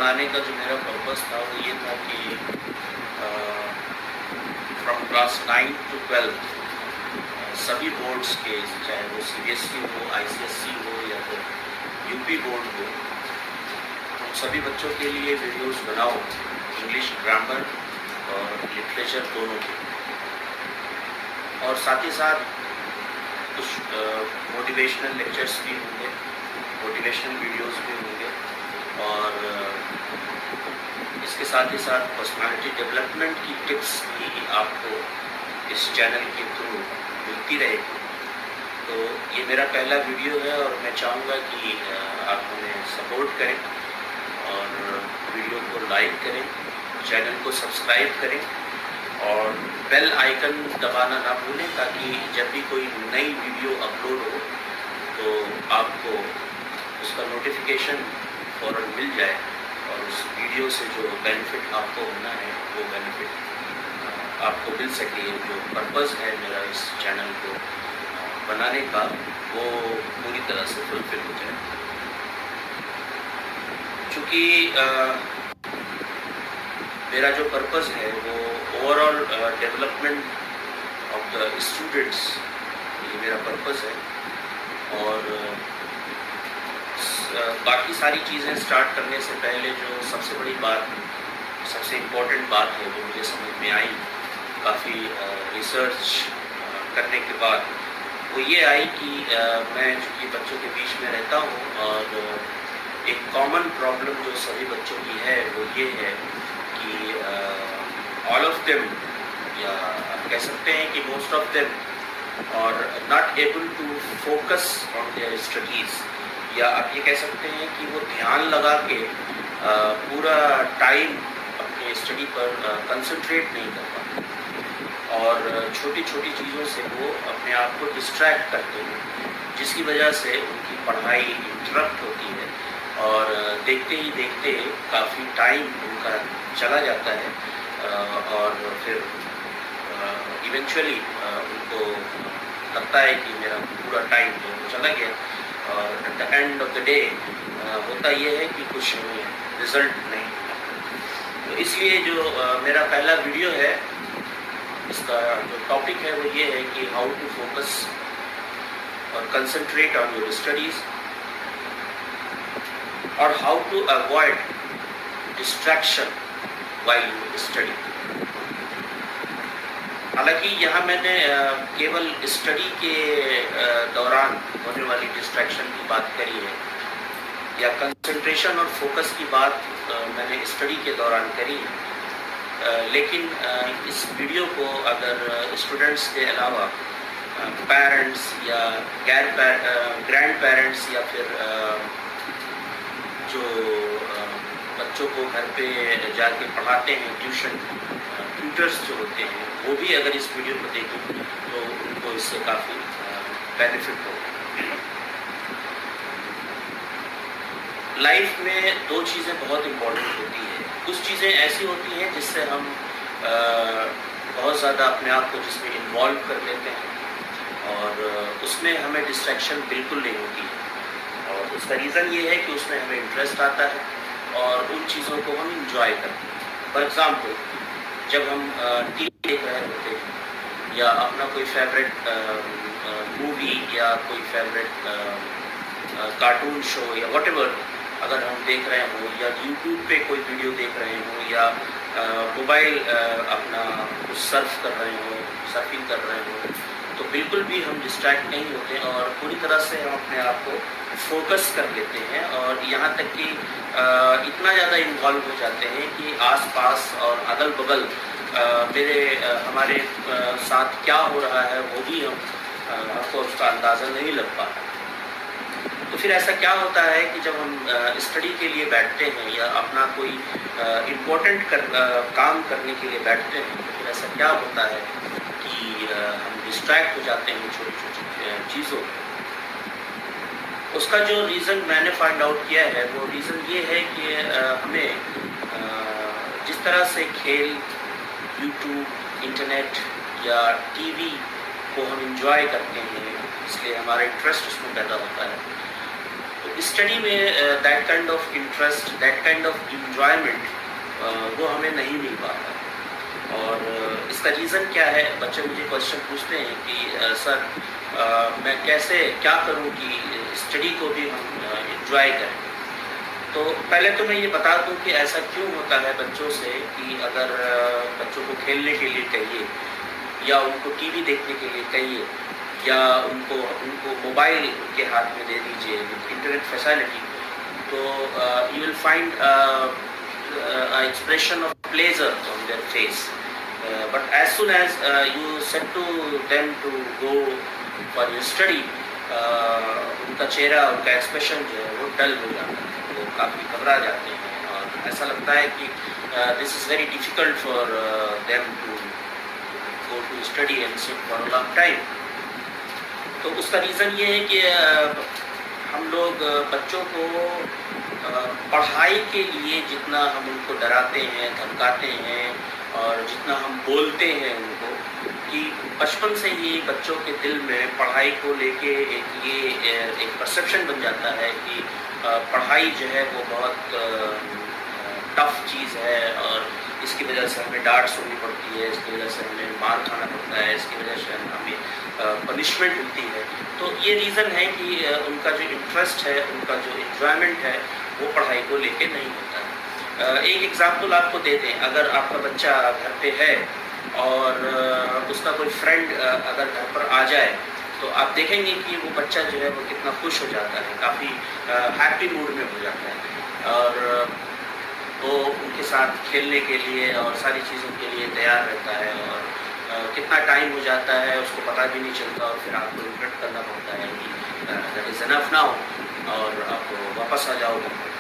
बनाने का जो मेरा पर्पस था वो ये था कि फ्रॉम क्लास 9 to 12 सभी बोर्ड्स के, चाहे वो CBSE हो, ICSE हो या फिर UP बोर्ड हो, उन सभी बच्चों के लिए वीडियोस बनाओ, इंग्लिश ग्रामर और लिटरेचर दोनों के, और साथ ही साथ कुछ मोटिवेशनल लेक्चर्स भी होंगे, मोटिवेशनल वीडियोस भी होंगे, और इसके साथ ही साथ पर्सनालिटी डेवलपमेंट की टिप्स भी आपको इस चैनल के थ्रू मिलती रहेगी। तो ये मेरा पहला वीडियो है और मैं चाहूँगा कि आप हमें सपोर्ट करें और वीडियो को लाइक करें, चैनल को सब्सक्राइब करें और बेल आइकन दबाना ना भूलें, ताकि जब भी कोई नई वीडियो अपलोड हो तो आपको उसका नोटिफिकेशन फ़ौरन मिल जाए और उस वीडियो से जो बेनिफिट आपको होना है वो बेनिफिट आपको मिल सके। जो पर्पस है मेरा इस चैनल को बनाने का वो पूरी तरह से फुलफिल हो जाए। चूँकि मेरा जो पर्पस है वो overall development of the students, ये मेरा पर्पस है। और बाकी सारी चीज़ें स्टार्ट करने से पहले जो सबसे बड़ी बात, सबसे इम्पोर्टेंट बात है वो मुझे समझ में आई काफ़ी रिसर्च करने के बाद, वो ये आई कि मैं चूँकि बच्चों के बीच में रहता हूँ और एक कॉमन प्रॉब्लम जो सभी बच्चों की है वो ये है कि ऑल ऑफ देम, या आप कह सकते हैं कि most of them are not able to focus on their studies, या आप ये कह सकते हैं कि वो ध्यान लगा के पूरा टाइम अपने स्टडी पर कंसंट्रेट नहीं कर पाते और छोटी छोटी चीज़ों से वो अपने आप को डिस्ट्रैक्ट करते हैं, जिसकी वजह से उनकी पढ़ाई इंटरप्ट होती है और देखते ही देखते काफ़ी टाइम उनका चला जाता है और फिर इवेंचुअली उनको लगता है कि मेरा पूरा टाइम जो चला गया, और eight the end of the day होता ये है कि कुछ रिज़ल्ट नहीं। तो इसलिए जो मेरा पहला वीडियो है, इसका जो टॉपिक है वो ये है कि हाउ टू फोकस और कंसंट्रेट ऑन योर स्टडीज़ और how to avoid distraction while you study. हालांकि यहाँ मैंने केवल स्टडी के दौरान होने वाली डिस्ट्रैक्शन की बात करी है, या कंसंट्रेशन और फोकस की बात मैंने स्टडी के दौरान करी है, लेकिन इस वीडियो को अगर स्टूडेंट्स के अलावा पेरेंट्स या ग्रैंड पेरेंट्स या फिर जो बच्चों को घर पे जाके पढ़ाते हैं, ट्यूटर्स जो होते हैं, वो भी अगर इस वीडियो को देखें तो उनको इससे काफ़ी बेनिफिट होगा। लाइफ में दो चीज़ें बहुत इम्पोर्टेंट होती है। कुछ चीज़ें ऐसी होती हैं जिससे हम बहुत ज़्यादा अपने आप को जिसमें इन्वॉल्व कर लेते हैं और उसमें हमें डिस्ट्रैक्शन बिल्कुल नहीं होती है, और उसका रीज़न ये है कि उसमें हमें इंटरेस्ट आता है और उन चीज़ों को हम इंजॉय करते हैं। फॉर एग्ज़ाम्पल, जब हम टीवी देख रहे होते हैं या अपना कोई फेवरेट मूवी या कोई फेवरेट कार्टून शो या व्हाटएवर अगर हम देख रहे हों, या यूट्यूब पे कोई वीडियो देख रहे हों, या मोबाइल अपना सर्फ कर रहे हों, सर्फिंग कर रहे हों, तो बिल्कुल भी हम डिस्ट्रैक्ट नहीं होते और पूरी तरह से हम अपने आप को फोकस कर लेते हैं, और यहाँ तक कि इतना ज़्यादा इन्वॉल्व हो जाते हैं कि आसपास और अगल बगल हमारे साथ क्या हो रहा है वो भी हमको उसका अंदाज़ा नहीं लग पाता। तो फिर ऐसा क्या होता है कि जब हम स्टडी के लिए बैठते हैं या अपना कोई इम्पोर्टेंट काम करने के लिए बैठते हैं, तो फिर ऐसा क्या होता है कि हम डिस्ट्रैक्ट हो जाते हैं छोटी छोटी चीज़ों। उसका जो रीज़न मैंने फाइंड आउट किया है वो रीज़न ये है कि हमें जिस तरह से खेल, यूट्यूब, इंटरनेट या टीवी को हम इंजॉय करते हैं, इसलिए हमारा इंटरेस्ट उसमें पैदा होता है। तो स्टडी में that kind of interest, that kind of enjoyment वो हमें नहीं मिल पाता। और इसका रीज़न क्या है? बच्चे मुझे क्वेश्चन पूछते हैं कि सर मैं कैसे क्या करूं कि स्टडी को भी हम इंजॉय करें। तो पहले तो मैं ये बता दूं कि ऐसा क्यों होता है बच्चों से कि अगर बच्चों को खेलने के लिए कहिए या उनको टीवी देखने के लिए कहिए या उनको मोबाइल के हाथ में दे दीजिए विद इंटरनेट फैसिलिटी, तो you will find expression of pleasure on their face, but as soon as you said to them to go for your study, उनका चेहरा, उनका एक्सप्रेशन जो है वो डल हो जाता है, वो काफ़ी घबरा जाते हैं और ऐसा लगता है कि this is very difficult for them to go to study and sit for a long time. तो उसका रीज़न ये है कि हम लोग बच्चों को पढ़ाई के लिए जितना हम उनको डराते हैं, धमकाते हैं और जितना हम बोलते हैं उनको, कि बचपन से ही बच्चों के दिल में पढ़ाई को लेके एक परसेप्शन बन जाता है कि पढ़ाई जो है वो बहुत टफ चीज़ है और इसकी वजह से हमें डांट सुननी पड़ती है, इसकी वजह से हमें मार खाना पड़ता है, इसकी वजह से हमें पनिशमेंट मिलती है। तो ये रीज़न है कि उनका जो इंटरेस्ट है, उनका जो इन्जॉयमेंट है वो पढ़ाई को लेके नहीं होता है। एक एग्जाम्पल आपको दे दें, अगर आपका बच्चा घर पे है और उसका कोई फ्रेंड अगर घर पर आ जाए तो आप देखेंगे कि वो बच्चा जो है वो कितना खुश हो जाता है, काफ़ी हैप्पी मूड में हो जाता है और वो उनके साथ खेलने के लिए और सारी चीज़ों के लिए तैयार रहता है और कितना टाइम हो जाता है उसको पता भी नहीं चलता और फिर आपको रिग्रेट करना पड़ता है कि दैट इज़ एनफ नाउ और आप वापस आ जाओ घर पर।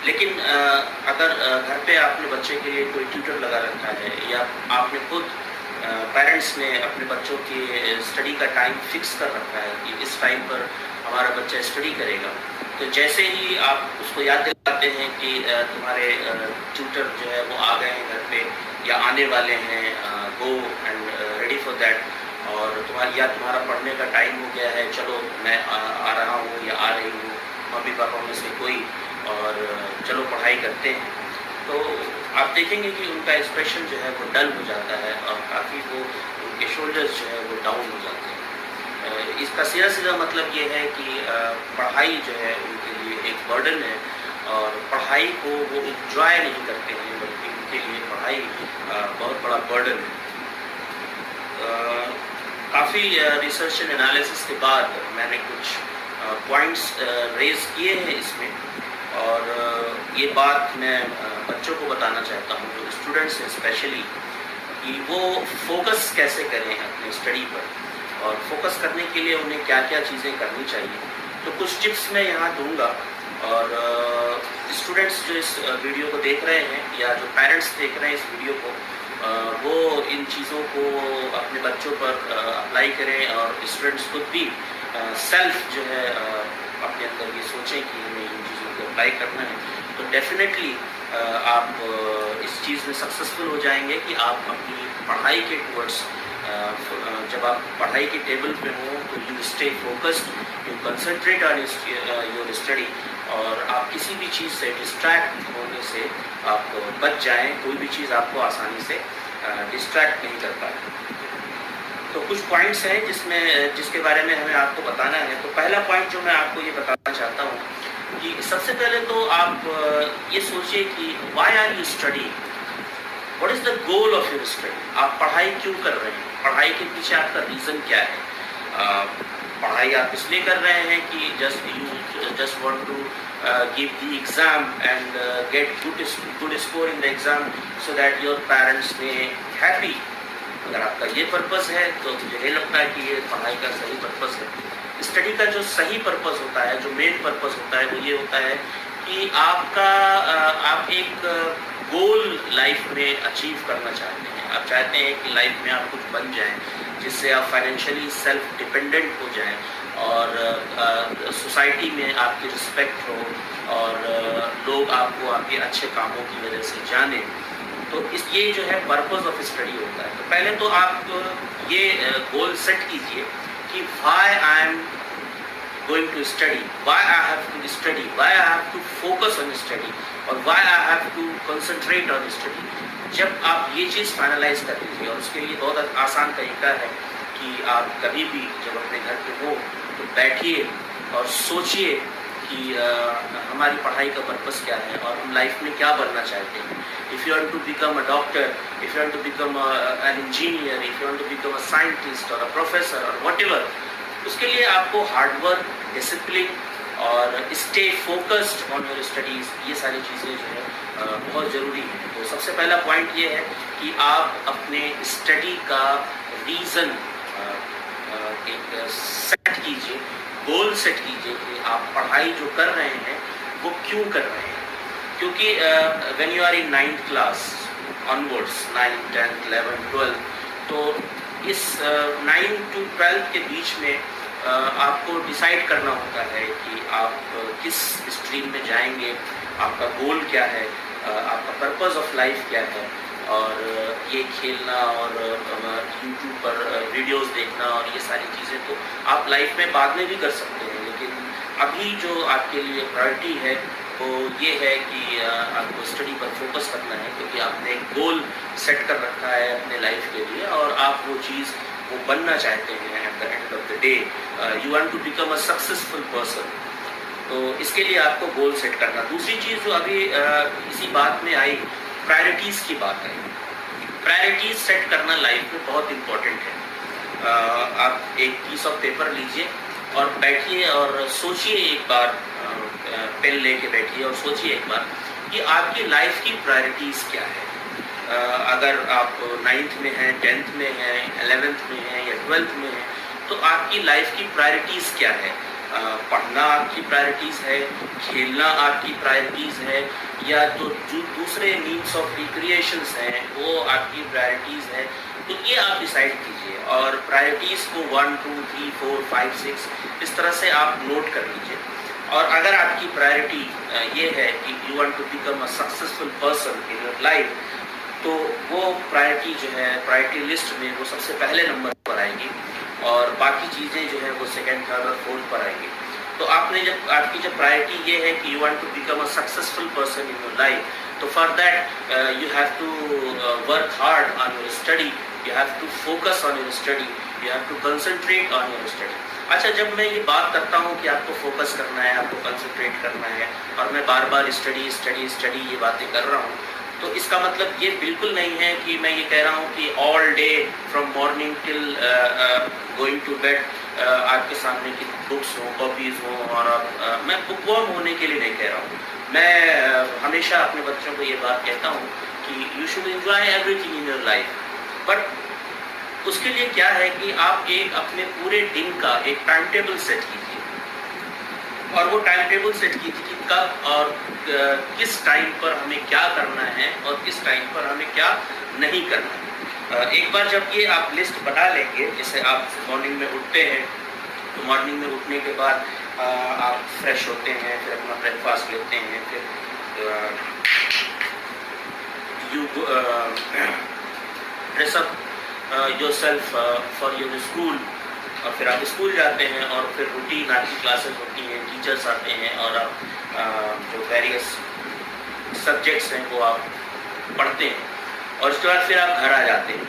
लेकिन अगर घर पे आपने बच्चे के लिए कोई ट्यूटर लगा रखा है या आपने खुद पेरेंट्स ने अपने बच्चों की स्टडी का टाइम फिक्स कर रखा है कि इस टाइम पर हमारा बच्चा स्टडी करेगा, तो जैसे ही आप उसको याद दिलाते हैं कि तुम्हारे ट्यूटर जो है वो आ गए हैं घर पे या आने वाले हैं, go and ready for that, और तुम्हारा पढ़ने का टाइम हो गया है, चलो मैं आ रहा हूँ या आ रही हूँ, मम्मी पापा में से कोई, और चलो पढ़ाई करते हैं, तो आप देखेंगे कि उनका एक्सप्रेशन जो है वो डल हो जाता है और काफ़ी वो उनके शोल्डर्स जो है वो डाउन हो जाते हैं। इसका सीधा मतलब ये है कि पढ़ाई जो है उनके लिए एक बर्डन है और पढ़ाई को वो इंजॉय नहीं करते हैं, बल्कि उनके लिए पढ़ाई बहुत बड़ा बर्डन है। काफ़ी रिसर्च एंड एनालिसिस के बाद मैंने कुछ पॉइंट्स रेज किए हैं इसमें, और ये बात मैं बच्चों को बताना चाहता हूँ, जो स्टूडेंट्स हैं स्पेशली, कि वो फोकस कैसे करें अपनी स्टडी पर और फोकस करने के लिए उन्हें क्या क्या चीज़ें करनी चाहिए। तो कुछ टिप्स मैं यहाँ दूंगा और स्टूडेंट्स जो इस वीडियो को देख रहे हैं या जो पेरेंट्स देख रहे हैं इस वीडियो को, वो इन चीज़ों को अपने बच्चों पर अप्लाई करें और स्टूडेंट्स खुद भी सेल्फ जो है अपने अंदर ये सोचें कि हमें इन चीज़ों को अप्लाई करना है, तो डेफिनेटली आप इस चीज़ में सक्सेसफुल हो जाएंगे कि आप अपनी पढ़ाई के टूवर्ड्स, जब आप पढ़ाई के टेबल पे हो तो you stay focused, you concentrate on your study, और आप किसी भी चीज़ से डिस्ट्रैक्ट होने से आप बच जाएं, कोई भी चीज़ आपको आसानी से डिस्ट्रैक्ट नहीं कर पाए। तो कुछ पॉइंट्स हैं जिसके बारे में हमें आपको बताना है। तो पहला पॉइंट जो मैं आपको ये बताना चाहता हूँ कि सबसे पहले तो आप ये सोचिए कि why are you study, what is the goal of your study. आप पढ़ाई क्यों कर रहे हैं, पढ़ाई के पीछे आपका रीज़न क्या है। पढ़ाई आप इसलिए कर रहे हैं कि just want to give the exam and get good score in the exam so that your parents may happy. अगर आपका ये पर्पस है तो मुझे नहीं लगता है कि ये पढ़ाई का सही पर्पस है। स्टडी का जो सही पर्पस होता है, जो मेन पर्पस होता है, वो ये होता है कि आप एक गोल लाइफ में अचीव करना चाहते हैं। आप चाहते हैं कि लाइफ में आप कुछ बन जाएं जिससे आप फाइनेंशियली सेल्फ डिपेंडेंट हो जाएं और सोसाइटी में आपकी रिस्पेक्ट हो और लोग आपको आपके अच्छे कामों की वजह से जानें। तो ये जो है पर्पस ऑफ स्टडी होता है। तो पहले तो आप ये गोल सेट कीजिए कि why I am going to study, why I have to study, why I have to focus on study, और why I have to concentrate on study. जब आप ये चीज़ फाइनलाइज कर लीजिए, और उसके लिए बहुत आसान तरीका है कि आप कभी भी जब अपने घर पे हो तो बैठिए और सोचिए कि हमारी पढ़ाई का पर्पस क्या है और हम लाइफ में क्या बनना चाहते हैं. If you want to become a doctor, if you want to become an engineer, if you want to become a scientist or a professor or whatever, उसके लिए आपको हार्ड वर्क, डिसिप्लिन और stay focused on your studies, ये सारी चीज़ें जो है बहुत ज़रूरी है. तो सबसे पहला पॉइंट ये है कि आप अपने स्टडी का रीज़न एक सेट कीजिए, गोल सेट कीजिए कि आप पढ़ाई जो कर रहे हैं वो क्यों कर रहे हैं. क्योंकि when you are in 9th class onwards, 9th, 10th, 11th, 12th, तो इस 9 to 12 के बीच में आपको डिसाइड करना होता है कि आप किस स्ट्रीम में जाएंगे, आपका गोल क्या है, आपका पर्पस ऑफ लाइफ क्या है. और ये खेलना और यूट्यूब पर वीडियोस देखना और ये सारी चीज़ें तो आप लाइफ में बाद में भी कर सकते हैं, लेकिन अभी जो आपके लिए प्रायोरिटी है वो ये है कि आपको स्टडी पर फोकस करना है, क्योंकि आपने एक गोल सेट कर रखा है अपने लाइफ के लिए और आप वो चीज़ वो बनना चाहते हैं. At the end of the day you want to become a successful person. तो इसके लिए आपको गोल सेट करना. दूसरी चीज़ जो अभी इसी बात में आई, प्रायोरिटीज़ की बात है. प्रायोरिटीज़ सेट करना लाइफ में बहुत इम्पोर्टेंट है. आप एक पीस ऑफ पेपर लीजिए और बैठिए और सोचिए एक बार, पेन लेके बैठिए और सोचिए एक बार कि आपकी लाइफ की प्रायोरिटीज़ क्या है. अगर आप 9th में हैं, 10th में हैं, 11th में हैं या 12th में हैं, तो आपकी लाइफ की प्रायोरिटीज़ क्या है. पढ़ना आपकी प्रायोरिटीज़ है, खेलना आपकी प्रायोरिटीज़ है, या तो जो दूसरे मीन्स ऑफ रिक्रिएशंस हैं वो आपकी प्रायोरिटीज़ है. तो ये आप डिसाइड कीजिए और प्रायोरिटीज़ को 1, 2, 3, 4, 5, 6 इस तरह से आप नोट कर लीजिए. और अगर आपकी प्रायोरिटी ये है कि you want to become a successful person in your life, तो वो प्रायोरिटी जो है प्रायोरिटी लिस्ट में वो सबसे पहले नंबर पर आएगी और बाकी चीज़ें जो है वो सेकंड, थर्ड और फोर्थ पर आएगी. तो आपने जब आपकी जब प्रायोरिटी ये है कि you want to become a successful person in your life, तो for that you have to work hard on your study, you have to focus on your study, you have to concentrate on your study. अच्छा, जब मैं ये बात करता हूँ कि आपको फोकस करना है, आपको कंसंट्रेट करना है और मैं बार बार स्टडी स्टडी स्टडी ये बातें कर रहा हूँ, तो इसका मतलब ये बिल्कुल नहीं है कि मैं ये कह रहा हूँ कि all day from morning till going to bed आपके सामने की बुक्स हों, कॉपीज़ हों, और मैं बुकवर्म होने के लिए नहीं कह रहा हूँ. मैं हमेशा अपने बच्चों को ये बात कहता हूँ कि you should enjoy everything in your life, but उसके लिए क्या है कि आप एक अपने पूरे दिन का एक टाइम टेबल सेट कीजिए और वो टाइम टेबल सेट कीजिए कि कब और किस टाइम पर हमें क्या करना है और किस टाइम पर हमें क्या नहीं करना है. एक बार जब ये आप लिस्ट बना लेंगे, जैसे आप मॉर्निंग में उठते हैं तो मॉर्निंग में उठने के बाद आप फ्रेश होते हैं, फिर अपना ब्रेकफास्ट लेते हैं, फिर you dress up yourself for your school, और फिर आप स्कूल जाते हैं और फिर रूटीन आपकी क्लासेस होती हैं, टीचर्स आते हैं और आप जो वेरियस सब्जेक्ट्स हैं वो आप पढ़ते हैं और उसके बाद फिर आप घर आ जाते हैं.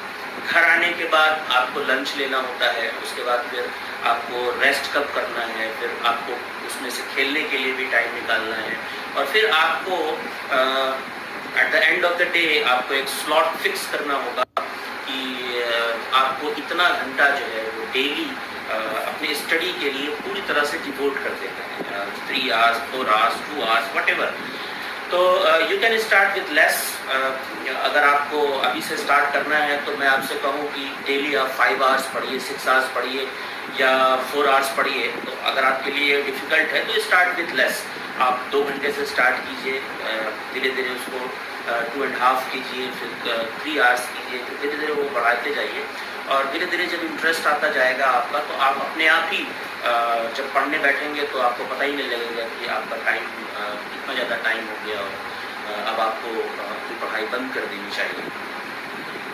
घर आने के बाद आपको लंच लेना होता है, उसके बाद फिर आपको रेस्ट कब करना है, फिर आपको उसमें से खेलने के लिए भी टाइम निकालना है, और फिर आपको eight the end of the day आपको एक स्लॉट फिक्स करना होगा कि आपको इतना घंटा जो है वो डेली अपने स्टडी के लिए पूरी तरह से डिवोट कर देना है, 3 hours, 4 hours, 2 hours, whatever. तो you can start with less. अगर आपको अभी से स्टार्ट करना है तो मैं आपसे कहूँ कि डेली आप 5 hours पढ़िए, 6 hours पढ़िए या 4 hours पढ़िए. तो अगर आपके लिए डिफ़िकल्ट है तो स्टार्ट विथ लेस. आप 2 घंटे से स्टार्ट कीजिए, धीरे धीरे उसको 2.5 कीजिए, फिर 3 hours कीजिए, फिर धीरे धीरे वो बढ़ाते जाइए और धीरे धीरे जब इंटरेस्ट आता जाएगा आपका तो आप अपने आप ही जब पढ़ने बैठेंगे तो आपको पता ही नहीं लगेगा कि आपका टाइम कितना ज़्यादा टाइम हो गया और अब आपको अपनी पढ़ाई बंद कर देनी चाहिए.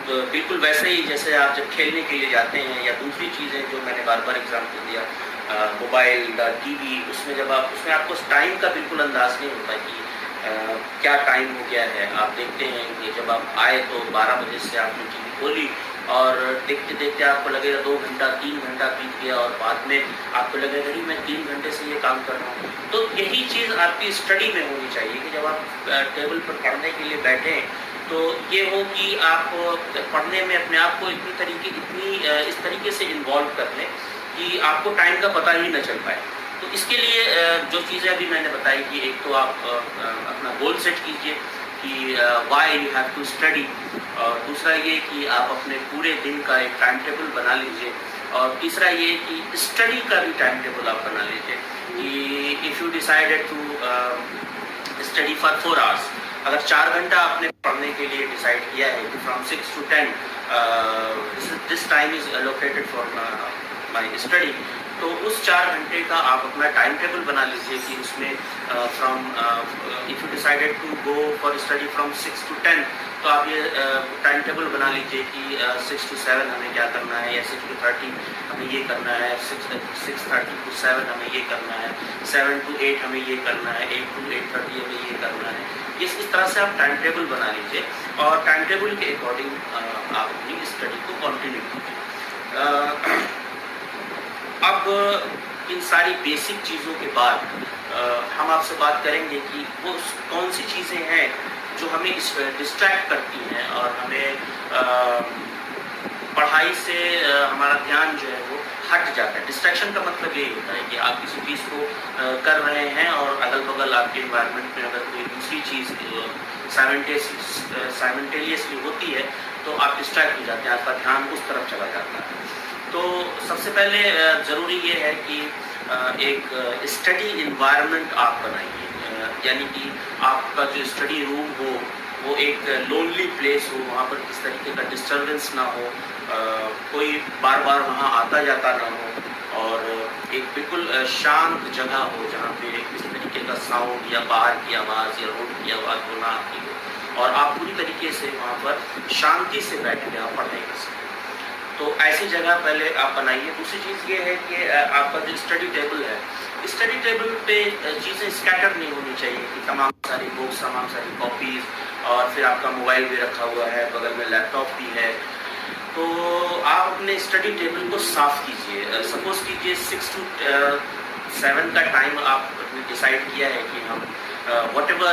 तो बिल्कुल वैसे ही जैसे आप जब खेलने के लिए जाते हैं या दूसरी चीज़ें जो मैंने बार बार एग्जाम्पल दिया, मोबाइल, टीवी, उसमें आपको टाइम का बिल्कुल अंदाज़ नहीं होता कि क्या टाइम हो गया है। आप देखते हैं कि जब आप आए तो 12 बजे से आपने टीवी खोली और देखते-देखते आपको लगेगा 2 घंटा, 3 घंटा बीत गया और बाद में आपको लगेगा कि मैं 3 घंटे से ये काम कर रहा हूँ। तो यही चीज़ आपकी स्टडी में होनी चाहिए कि जब आप टेबल पर पढ़ने के लिए बैठें, तो ये हो कि आप पढ़ने में अपने आप को इस तरीके से इन्वॉल्व कर लें कि आपको टाइम का पता ही ना चल पाए। तो इसके लिए जो चीज़ें अभी मैंने बताई कि एक तो आप अपना गोल सेट कीजिए कि why you have to study, और दूसरा ये कि आप अपने पूरे दिन का एक टाइम टेबल बना लीजिए, और तीसरा ये कि स्टडी का भी टाइम टेबल आप बना लीजिए कि if you decided to study for 4 hours, अगर 4 घंटा आपने पढ़ने के लिए डिसाइड किया है कि from 6 to 10 this time is allocated for my study, तो उस 4 घंटे का आप अपना टाइम टेबल बना लीजिए कि उसमें if you decided to go for study from 6 to 10, तो आप ये टाइम टेबल बना लीजिए कि 6 to 7 हमें क्या करना है, या 6 to 30 हमें ये करना है, 6:30 to 7 हमें ये करना है, 7 to 8 हमें ये करना है, 8 to 8:30 हमें ये करना है। इस तरह से आप टाइम टेबल बना लीजिए और टाइम टेबल के अकॉर्डिंग आप अपनी स्टडी को कंटिन्यू कीजिए। अब इन सारी बेसिक चीज़ों के बाद हम आपसे बात करेंगे कि वो कौन सी चीज़ें हैं जो हमें डिस्ट्रैक्ट करती हैं और हमें पढ़ाई से हमारा ध्यान जो है वो हट जाता है। डिस्ट्रैक्शन का मतलब यही होता है कि आप किसी चीज़ को कर रहे हैं और अगल बगल आपके इन्वायरमेंट में अगर कोई दूसरी चीज़ साइमल्टेनियसली होती है तो आप डिस्ट्रैक्ट हो जाते हैं, आपका ध्यान उस तरफ चला जाता है। तो सबसे पहले ज़रूरी ये है कि एक स्टडी इन्वायरमेंट आप बनाइए, यानी कि आपका जो स्टडी रूम हो वो एक लोनली प्लेस हो, वहाँ पर किस तरीके का डिस्टर्बेंस ना हो, कोई बार बार वहाँ आता जाता ना हो, और एक बिल्कुल शांत जगह हो जहाँ पे किस तरीके का साउंड या बाहर की आवाज़ या रोड की आवाज़ हो ना आती हो, और आप पूरी तरीके से वहाँ पर शांति से बैठ के आप पढ़ाई कर सकें। तो ऐसी जगह पहले आप बनाइए। दूसरी चीज़ ये है कि आपका जो स्टडी टेबल है, स्टडी टेबल पे चीज़ें स्कैटर नहीं होनी चाहिए कि तमाम सारी बुक्स, तमाम सारी कॉपीज़, और फिर आपका मोबाइल भी रखा हुआ है, बगल में लैपटॉप भी है। तो आप अपने स्टडी टेबल को साफ़ कीजिए। सपोज़ कीजिए 6 to 7 का टाइम आपने डिसाइड किया है कि हम whatever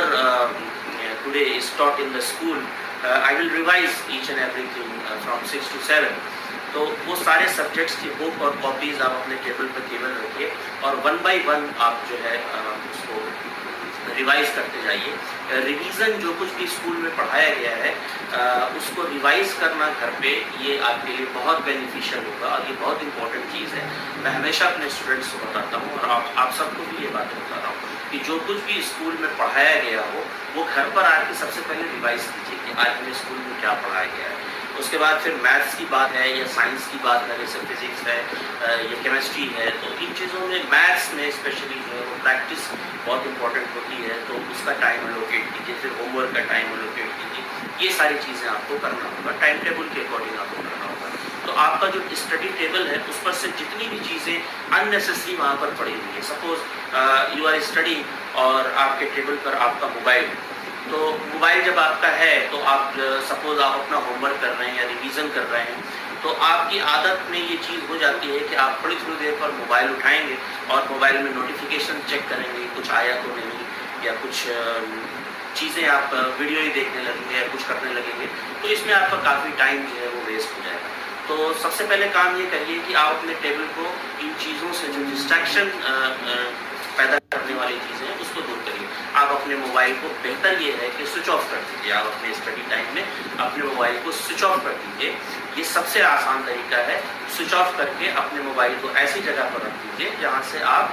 today is taught in the school, I will revise each and everything from 6 to 7. तो वो सारे सब्जेक्ट्स की बुक और कॉपीज़ आप अपने टेबल पर केवल रखिए और 1 by 1 आप जो है उसको रिवाइज करते जाइए। रिवीजन जो कुछ भी स्कूल में पढ़ाया गया है उसको रिवाइज करना घर पे, ये आपके लिए बहुत बेनिफिशियल होगा और ये बहुत इंपॉर्टेंट चीज़ है। मैं हमेशा अपने स्टूडेंट्स को बताता हूँ और आप सबको भी ये बात बता रहा हूँ कि जो कुछ भी स्कूल में पढ़ाया गया हो वो घर पर आके सबसे पहले रिवाइज कीजिए कि आज हमें स्कूल में क्या पढ़ाया गया है। उसके बाद फिर मैथ्स की बात है या साइंस की बात है, जैसे फिजिक्स है या केमिस्ट्री है, तो इन चीज़ों में मैथ्स में स्पेशली जो है वो प्रैक्टिस बहुत इंपॉर्टेंट होती है, तो उसका टाइम एलोकेट कीजिए। फिर होमवर्क का टाइम एलोकेट कीजिए। ये सारी चीज़ें आपको करना होगा, टाइम टेबल के अकॉर्डिंग आपको करना होगा। तो आपका जो स्टडी टेबल है उस पर से जितनी भी चीज़ें अननेसेसरी वहाँ पर पड़ी हुई है, सपोज़ यू आर स्टडी और आपके टेबल पर आपका मोबाइल, तो मोबाइल जब आपका है तो आप सपोज़ आप अपना होमवर्क कर रहे हैं या रिवीजन कर रहे हैं, तो आपकी आदत में ये चीज़ हो जाती है कि आप थोड़ी देर पर मोबाइल उठाएंगे और मोबाइल में नोटिफिकेशन चेक करेंगे, कुछ आया तो नहीं, या कुछ चीज़ें आप वीडियो ही देखने लगेंगे या कुछ करने लगेंगे, तो इसमें आपका काफ़ी टाइम जो है वो वेस्ट हो जाएगा। तो सबसे पहले काम ये करिए कि आप अपने टेबल को इन चीज़ों से जो डिस्ट्रैक्शन पैदा करने वाली चीज़ें हैं उसको दूर करिए। आप अपने मोबाइल को, बेहतर ये है कि स्विच ऑफ कर दीजिए। आप अपने स्टडी टाइम में अपने मोबाइल को स्विच ऑफ कर दीजिए, ये सबसे आसान तरीका है। स्विच ऑफ करके अपने मोबाइल को ऐसी जगह पर रख दीजिए जहाँ से आप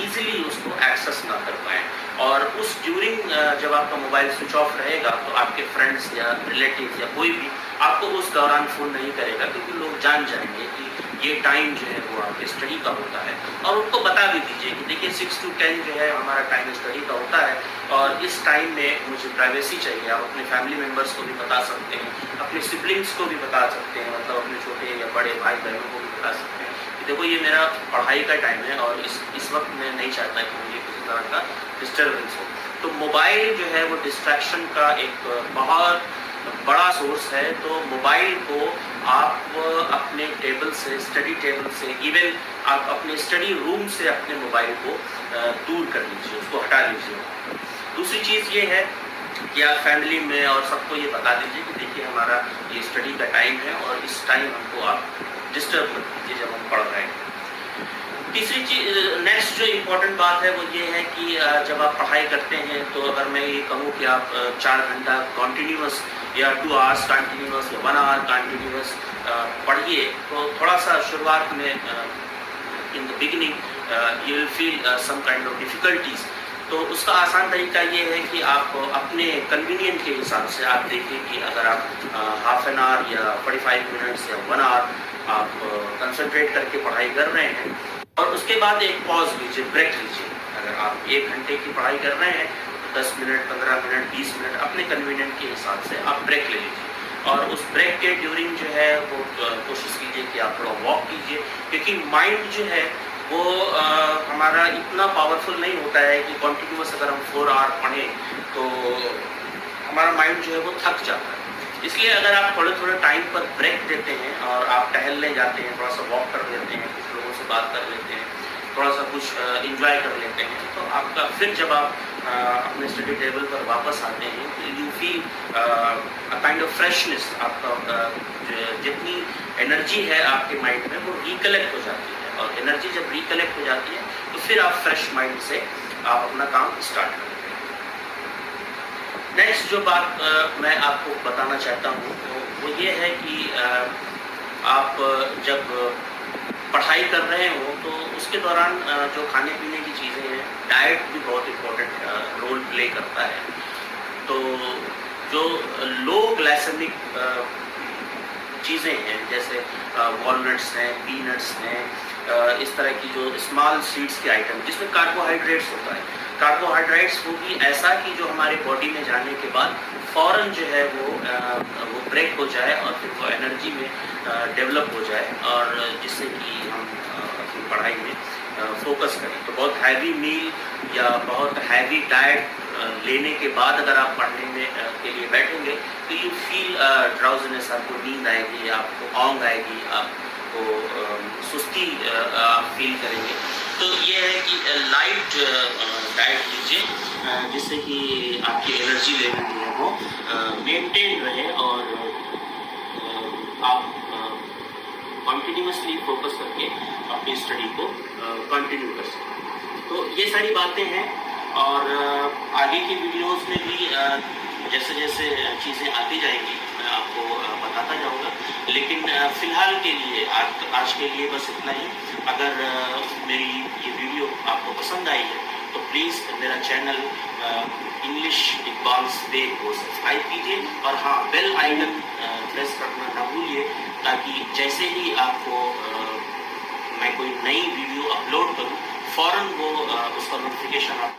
ईजिली उसको एक्सेस ना कर पाएँ, और उस ड्यूरिंग जब आपका मोबाइल स्विच ऑफ रहेगा तो आपके फ्रेंड्स या रिलेटिव या कोई भी आपको उस दौरान फ़ोन नहीं करेगा, क्योंकि लोग जान जाएंगे कि ये टाइम जो है वो आपके स्टडी का होता है। और उनको बता भी दीजिए कि देखिए 6 to 10 जो है हमारा टाइम स्टडी का होता है और इस टाइम में मुझे प्राइवेसी चाहिए। आप अपने फैमिली मेम्बर्स को भी बता सकते हैं, अपने सिबलिंग्स को भी बता सकते हैं, मतलब अपने छोटे या बड़े भाई बहनों को भी बता सकते हैं कि देखो ये मेरा पढ़ाई का टाइम है और इस वक्त मैं नहीं चाहता कि मुझे किसी तरह का डिस्टर्बेंस हो। तो मोबाइल जो है वो डिस्ट्रैक्शन का एक बहुत बड़ा सोर्स है। तो मोबाइल को आप अपने टेबल से, स्टडी टेबल से, इवन आप अपने स्टडी रूम से अपने मोबाइल को दूर कर लीजिए, उसको हटा लीजिए। दूसरी चीज़ ये है कि आप फैमिली में और सबको ये बता दीजिए कि देखिए हमारा ये स्टडी का टाइम है और इस टाइम हमको आप डिस्टर्ब मत कीजिए जब हम पढ़ रहे हैं। तीसरी चीज, नेक्स्ट जो इम्पोर्टेंट बात है वो ये है कि जब आप पढ़ाई करते हैं तो अगर मैं ये कहूँ कि आप 4 घंटा कॉन्टीन्यूस या 2 आवर्स कॉन्टीन्यूस या 1 आवर कॉन्टीन्यूस पढ़िए, तो थोड़ा सा शुरुआत में in the beginning you will feel some kind of difficulties. तो उसका आसान तरीका ये है कि आप अपने कन्वीनियंट के हिसाब से आप देखिए कि अगर आप हाफ एन आवर या 45 मिनट्स या 1 आवर आप कंसंट्रेट करके पढ़ाई कर रहे हैं और उसके बाद एक पॉज लीजिए, ब्रेक लीजिए। अगर आप 1 घंटे की पढ़ाई कर रहे हैं तो 10 मिनट, 15 मिनट, 20 मिनट अपने कन्वीनियंट के हिसाब से आप ब्रेक ले लीजिए। और उस ब्रेक के ड्यूरिंग जो है वो कोशिश कीजिए कि आप थोड़ा वॉक कीजिए, क्योंकि माइंड जो है वो हमारा इतना पावरफुल नहीं होता है कि कॉन्टिन्यूस अगर हम 4 आवर पढ़ें तो हमारा माइंड जो है वो थक जाता है। इसलिए अगर आप थोड़े थोड़े टाइम पर ब्रेक देते हैं और आप टहलने जाते हैं, थोड़ा सा वॉक कर लेते हैं, कुछ लोगों से बात कर लेते हैं, थोड़ा सा कुछ इंजॉय कर लेते हैं, तो आपका फिर जब आप अपने स्टडी टेबल पर वापस आते हैं तो you feel a kind of freshness. आपका जितनी एनर्जी है आपके माइंड में वो रिकलेक्ट हो जाती है और एनर्जी जब रिकलेक्ट हो जाती है तो फिर आप फ्रेश माइंड से आप अपना काम स्टार्ट करते हैं। नेक्स्ट जो बात मैं आपको बताना चाहता हूँ वो ये है कि आप जब पढ़ाई कर रहे हो तो उसके दौरान जो खाने पीने की चीज़ें हैं, डाइट भी बहुत इम्पोर्टेंट रोल प्ले करता है। तो जो लो ग्लाइसेमिक चीज़ें हैं जैसे वॉलनट्स हैं, पीनट्स हैं, इस तरह की जो स्मॉल सीड्स के आइटम जिसमें कार्बोहाइड्रेट्स होता है, कार्बोहाइड्रेट्स वो भी ऐसा कि जो हमारे बॉडी में जाने के बाद फ़ौरन जो है वो ब्रेक हो जाए और फिर वो एनर्जी में डेवलप हो जाए और जिससे कि हम अपनी पढ़ाई में फोकस करें। तो बहुत हैवी मील या बहुत हैवी डाइट लेने के बाद अगर आप पढ़ने में के लिए बैठेंगे तो यू फील ड्राउजीनेस, आपको नींद आएगी, आपको औंग आएगी, आपको सुस्ती आप फील करेंगे। तो ये है कि लाइट डाइट लीजिए जिससे कि आपकी एनर्जी लेवल जो है वो मेंटेन रहे और आप कंटिन्यूअसली फोकस करके अपनी स्टडी को कंटिन्यू कर सकें। तो ये सारी बातें हैं और आगे की वीडियोस में भी जैसे जैसे चीज़ें आती जाएंगी मैं आपको बताता जाऊंगा, लेकिन फ़िलहाल के लिए आज के लिए बस इतना ही। अगर मेरी ये वीडियो आपको पसंद आई है तो प्लीज़ मेरा चैनल इंग्लिश इकबाल्स वे को सब्सक्राइब कीजिए और हाँ, बेल आइकन प्रेस करना ना भूलिए ताकि जैसे ही आपको मैं कोई नई वीडियो अपलोड करूं फ़ौरन वो उसका नोटिफिकेशन आप